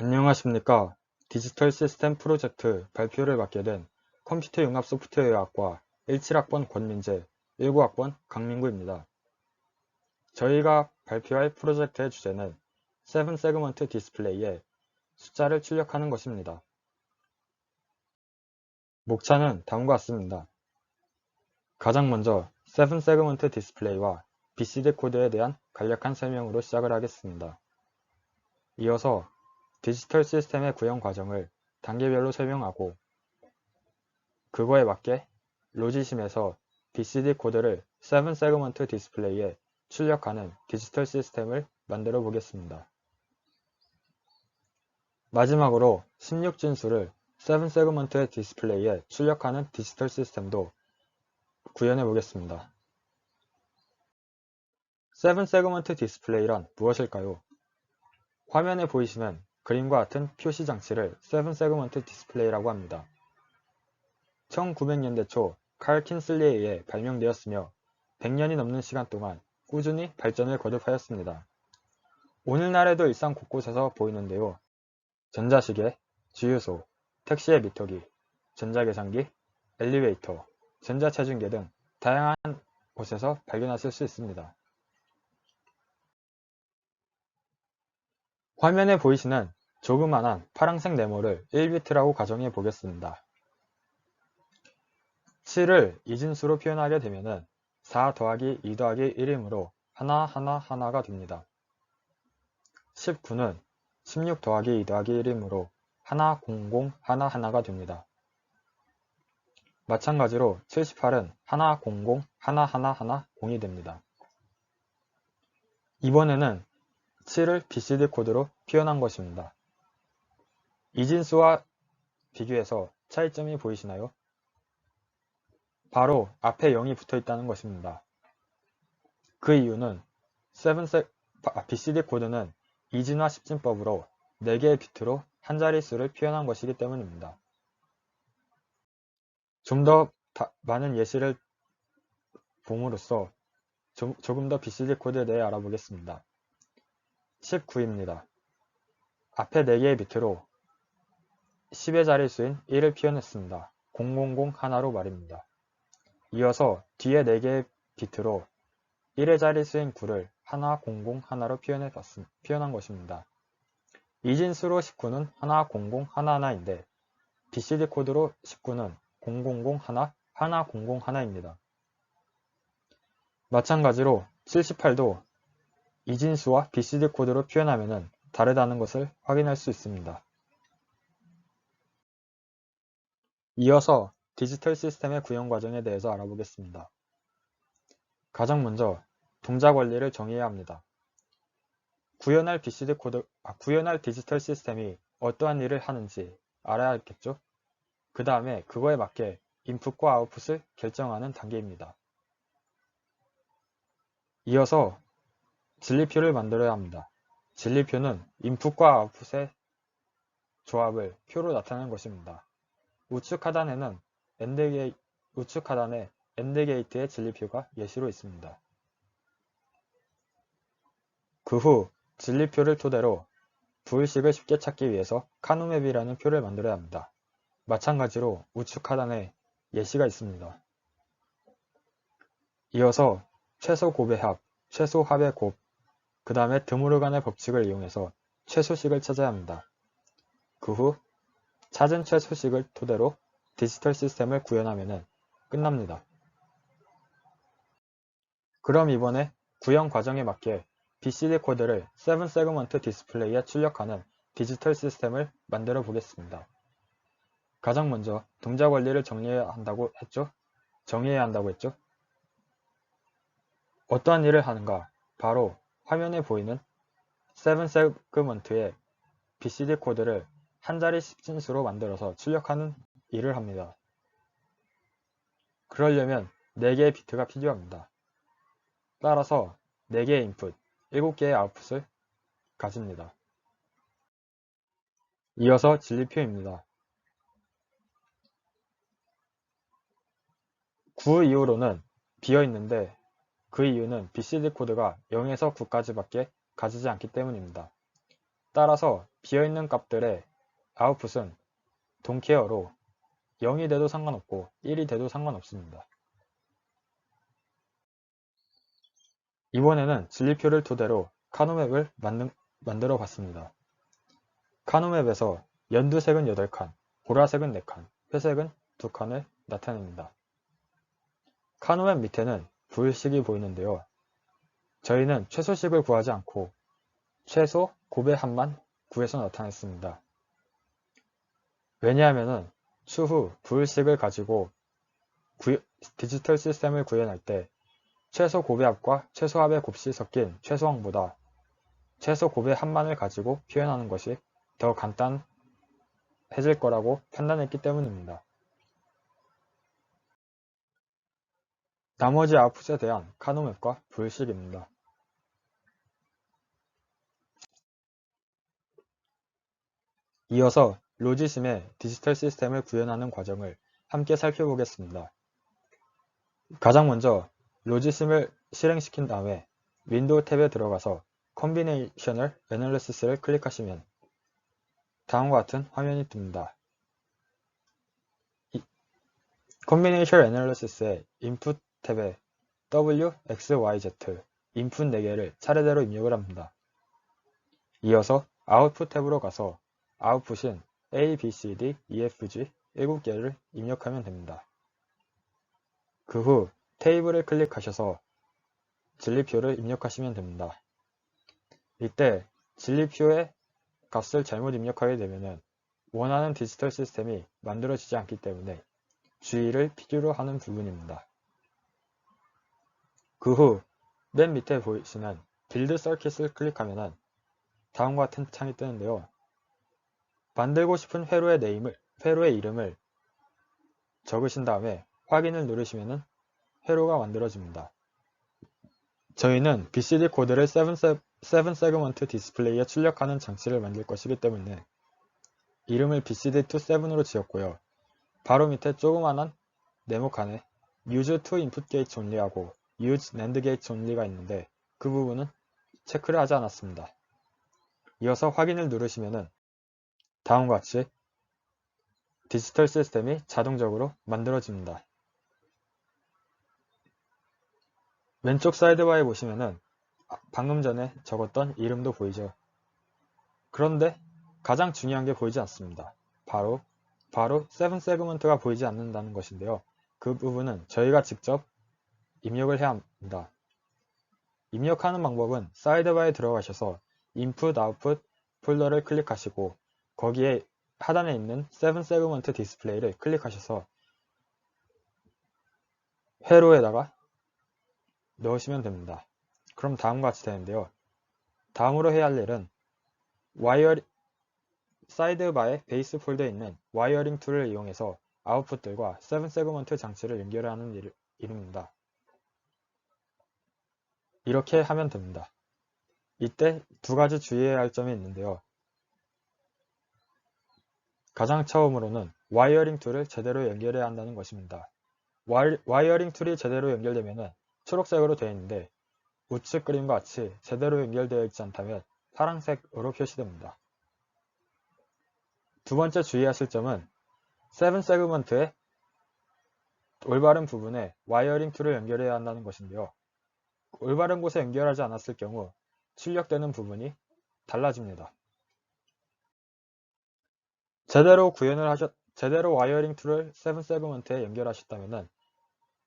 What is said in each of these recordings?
안녕하십니까. 디지털 시스템 프로젝트 발표를 맡게 된 컴퓨터 융합 소프트웨어학과 17학번 권민재, 19학번 강민구입니다. 저희가 발표할 프로젝트의 주제는 7세그먼트 디스플레이에 숫자를 출력하는 것입니다. 목차는 다음과 같습니다. 가장 먼저 7세그먼트 디스플레이와 BCD 코드에 대한 간략한 설명으로 시작을 하겠습니다. 이어서 디지털 시스템의 구현 과정을 단계별로 설명하고 그거에 맞게 로지심에서 BCD 코드를 7세그먼트 디스플레이에 출력하는 디지털 시스템을 만들어 보겠습니다. 마지막으로 16진수를 7세그먼트 디스플레이에 출력하는 디지털 시스템도 구현해 보겠습니다. 7세그먼트 디스플레이란 무엇일까요? 화면에 보이시는 그림과 같은 표시 장치를 7세그먼트 디스플레이라고 합니다. 1900년대 초 칼 킨슬리에 의해 발명되었으며 100년이 넘는 시간 동안 꾸준히 발전을 거듭하였습니다. 오늘날에도 일상 곳곳에서 보이는데요. 전자시계, 주유소, 택시의 미터기, 전자계산기, 엘리베이터, 전자체중계 등 다양한 곳에서 발견하실 수 있습니다. 화면에 보이시는 조그만한 파란색 네모를 1비트라고 가정해 보겠습니다. 7을 이진수로 표현하게 되면 4 더하기 2 더하기 1이므로 하나가 됩니다. 19는 16 더하기 2 더하기 1이므로 하나가 됩니다. 마찬가지로 78은 1010이 됩니다. 이번에는 7을 BCD 코드로 표현한 것입니다. 이진수와 비교해서 차이점이 보이시나요? 바로 앞에 0이 붙어 있다는 것입니다. 그 이유는 BCD 코드는 이진화 10진법으로 4개의 비트로 한 자릿수를 표현한 것이기 때문입니다. 좀 더 많은 예시를 봄으로써 조금 더 BCD 코드에 대해 알아보겠습니다. 19입니다. 앞에 4개의 비트로 10의 자릿수인 1을 표현했습니다. 000 하나로 말입니다. 이어서 뒤에 4개의 비트로 1의 자릿수인 9를 1000 하나로 표현한 것입니다. 이진수로 19는 1001인데 BCD 코드로 19는 1001입니다. 마찬가지로 78도 이진수와 BCD 코드로 표현하면 다르다는 것을 확인할 수 있습니다. 이어서 디지털 시스템의 구현 과정에 대해서 알아보겠습니다. 가장 먼저 동작 원리를 정의해야 합니다. 구현할 디지털 시스템이 어떠한 일을 하는지 알아야겠죠? 그 다음에 그거에 맞게 인풋과 아웃풋을 결정하는 단계입니다. 이어서 진리표를 만들어야 합니다. 진리표는 인풋과 아웃풋의 조합을 표로 나타내는 것입니다. 우측 하단에 엔드 게이트의 진리표가 예시로 있습니다. 그 후 진리표를 토대로 부의식을 쉽게 찾기 위해서 카누맵이라는 표를 만들어야 합니다. 마찬가지로 우측 하단에 예시가 있습니다. 이어서 최소 곱의 합, 최소 합의 곱, 그 다음에 드모르간의 법칙을 이용해서 최소식을 찾아야 합니다. 그 후 찾은 최소식을 토대로 디지털 시스템을 구현하면 끝납니다. 그럼 이번에 구현 과정에 맞게 BCD 코드를 7세그먼트 디스플레이에 출력하는 디지털 시스템을 만들어 보겠습니다. 가장 먼저 동작 원리를 정의해야 한다고 했죠? 어떠한 일을 하는가? 바로 화면에 보이는 7세그먼트의 BCD 코드를 한 자리 10진수로 만들어서 출력하는 일을 합니다. 그러려면 4개의 비트가 필요합니다. 따라서 4개의 인풋, 7개의 아웃풋을 가집니다. 이어서 진리표입니다. 9 이후로는 비어있는데 그 이유는 BCD 코드가 0에서 9까지밖에 가지지 않기 때문입니다. 따라서 비어있는 값들의 아웃풋은 돈케어로 0이 돼도 상관없고 1이 돼도 상관없습니다. 이번에는 진리표를 토대로 카노맵을 만들어 봤습니다. 카노맵에서 연두색은 8칸, 보라색은 4칸, 회색은 2칸을 나타냅니다. 카노맵 밑에는 부일식이 보이는데요. 저희는 최소식을 구하지 않고 최소 곱의 합만 구해서 나타냈습니다. 왜냐하면 추후 부일식을 가지고 디지털 시스템을 구현할 때 최소 곱의 합과 최소 합의 곱이 섞인 최소항보다 최소 곱의 합만을 가지고 표현하는 것이 더 간단해질 거라고 판단했기 때문입니다. 나머지 아웃풋에 대한 카노맵과 부일식입니다. 이어서 로지심의 디지털 시스템을 구현하는 과정을 함께 살펴보겠습니다. 가장 먼저 로지심을 실행시킨 다음에 윈도우 탭에 들어가서 컴비네이셔널 애널리시스를 클릭하시면 다음과 같은 화면이 뜹니다. 컴비네이션 애널리시스의 인풋 탭에 W, X, Y, Z 인풋 4개를 차례대로 입력을 합니다. 이어서 아웃풋 탭으로 가서 아웃풋인 A, B, C, D, E, F, G 7개를 입력하면 됩니다. 그 후 테이블을 클릭하셔서 진리표를 입력하시면 됩니다. 이때 진리표의 값을 잘못 입력하게 되면 원하는 디지털 시스템이 만들어지지 않기 때문에 주의를 필요로 하는 부분입니다. 그 후 맨 밑에 보이시는 빌드 서킷을 클릭하면 다음과 같은 창이 뜨는데요. 만들고 싶은 회로의 이름을 적으신 다음에 확인을 누르시면 회로가 만들어집니다. 저희는 BCD 코드를 7 세그먼트 디스플레이에 출력하는 장치를 만들 것이기 때문에 이름을 BCD27으로 지었고요. 바로 밑에 조그만한 네모칸에 Use to Input Gates Only하고 Use NAND Gates Only가 있는데 그 부분은 체크를 하지 않았습니다. 이어서 확인을 누르시면 다음과 같이 디지털 시스템이 자동적으로 만들어집니다. 왼쪽 사이드바에 보시면은 방금 전에 적었던 이름도 보이죠. 그런데 가장 중요한 게 보이지 않습니다. 바로 7 세그먼트가 보이지 않는다는 것인데요. 그 부분은 저희가 직접 입력을 해야 합니다. 입력하는 방법은 사이드바에 들어가셔서 인풋, 아웃풋 폴더를 클릭하시고 거기에 하단에 있는 7 세그먼트 디스플레이를 클릭하셔서 회로에다가 넣으시면 됩니다. 그럼 다음과 같이 되는데요. 다음으로 해야 할 일은 사이드바의 베이스 폴더에 있는 와이어링 툴을 이용해서 아웃풋들과 7 세그먼트 장치를 연결하는 일입니다. 이렇게 하면 됩니다. 이때 두 가지 주의해야 할 점이 있는데요. 가장 처음으로는 와이어링 툴을 제대로 연결해야 한다는 것입니다. 와이어링 툴이 제대로 연결되면 초록색으로 되어 있는데 우측 그림과 같이 제대로 연결되어 있지 않다면 파란색으로 표시됩니다. 두 번째 주의하실 점은 7 세그먼트의 올바른 부분에 와이어링 툴을 연결해야 한다는 것인데요. 올바른 곳에 연결하지 않았을 경우 출력되는 부분이 달라집니다. 제대로 와이어링 툴을 7 세그먼트에 연결하셨다면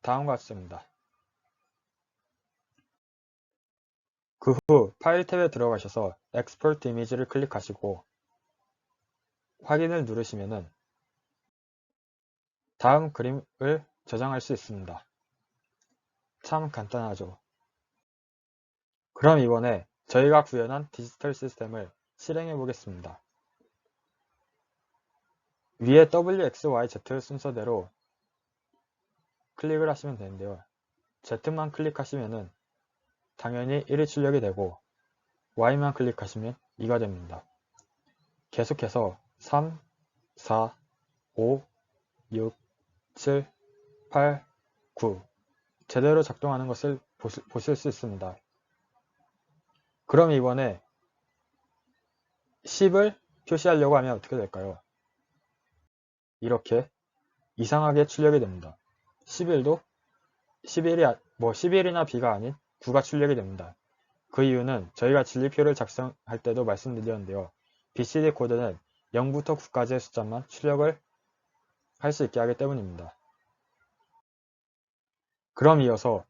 다음과 같이 됩니다. 그 후 파일 탭에 들어가셔서 Export Image를 클릭하시고 확인을 누르시면 다음 그림을 저장할 수 있습니다. 참 간단하죠. 그럼 이번에 저희가 구현한 디지털 시스템을 실행해 보겠습니다. 위에 W, X, Y, Z 순서대로 클릭을 하시면 되는데요. Z만 클릭하시면 당연히 1이 출력이 되고 Y만 클릭하시면 2가 됩니다. 계속해서 3, 4, 5, 6, 7, 8, 9 제대로 작동하는 것을 보실 수 있습니다. 그럼 이번에 10을 표시하려고 하면 어떻게 될까요? 이렇게 이상하게 출력이 됩니다. 11도 11이나 B가 아닌 9가 출력이 됩니다. 그 이유는 저희가 진리표를 작성할 때도 말씀드렸는데요. BCD 코드는 0부터 9까지의 숫자만 출력을 할 수 있게 하기 때문입니다. 그럼 이어서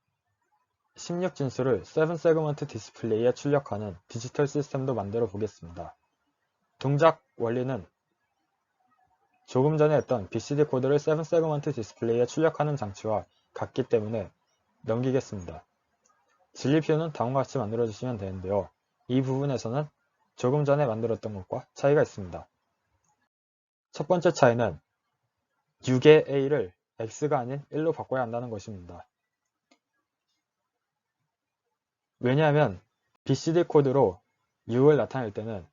16진수를 7세그먼트 디스플레이에 출력하는 디지털 시스템도 만들어 보겠습니다. 동작 원리는 조금 전에 했던 BCD 코드를 7세그먼트 디스플레이에 출력하는 장치와 같기 때문에 넘기겠습니다. 진리표는 다음과 같이 만들어주시면 되는데요. 이 부분에서는 조금 전에 만들었던 것과 차이가 있습니다. 첫 번째 차이는 6의 A를 X가 아닌 1로 바꿔야 한다는 것입니다. 왜냐하면 BCD 코드로 6을 나타낼 때는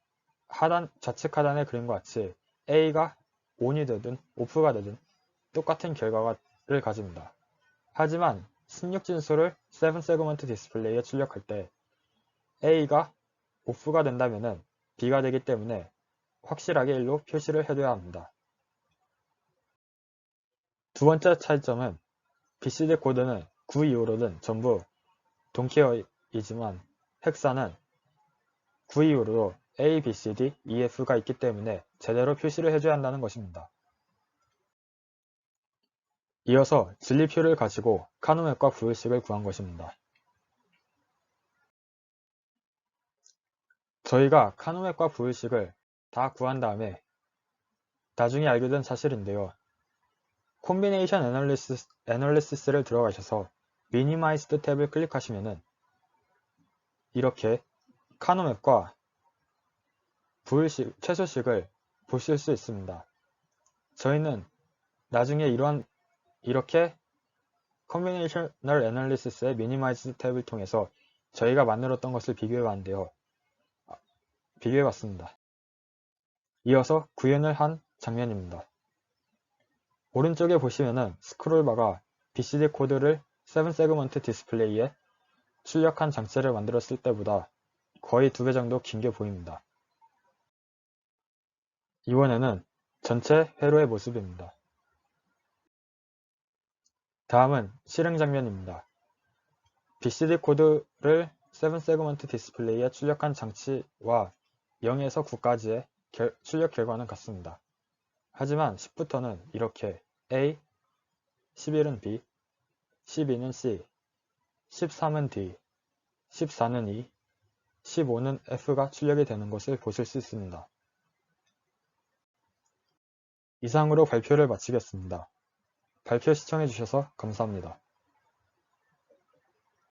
좌측 하단의 그림과 같이 A가 ON이 되든 OFF가 되든 똑같은 결과를 가집니다. 하지만 16진수를 7세그먼트 디스플레이에 출력할 때 A가 OFF가 된다면 B가 되기 때문에 확실하게 1로 표시를 해둬야 합니다. 두 번째 차이점은 BCD 코드는 9 이후로는 전부 동키어이지만 헥사는 9 이후로도 A, B, C, D, E, F가 있기 때문에 제대로 표시를 해줘야 한다는 것입니다. 이어서 진리표를 가지고 카노맵과 부율식을 구한 것입니다. 저희가 카노맵과 부율식을 다 구한 다음에 나중에 알게 된 사실인데요. 콤비네이션 애널리시스를 들어가셔서 미니마이즈드 탭을 클릭하시면은 이렇게 카노맵과 부율식, 최소식을 보실 수 있습니다. 저희는 나중에 이렇게 컨비네이셔널 애널리시스의 미니마이즈드 탭을 통해서 저희가 만들었던 것을 비교해봤습니다. 이어서 구현을 한 장면입니다. 오른쪽에 보시면은 스크롤바가 BCD 코드를 7세그먼트 디스플레이에 출력한 장치를 만들었을 때보다 거의 2배 정도 긴 게 보입니다. 이번에는 전체 회로의 모습입니다. 다음은 실행 장면입니다. BCD 코드를 7세그먼트 디스플레이에 출력한 장치와 0에서 9까지의 출력 결과는 같습니다. 하지만 10부터는 이렇게 A, 11은 B, 12는 C, 13은 D, 14는 E, 15는 F가 출력이 되는 것을 보실 수 있습니다. 이상으로 발표를 마치겠습니다. 발표 시청해주셔서 감사합니다.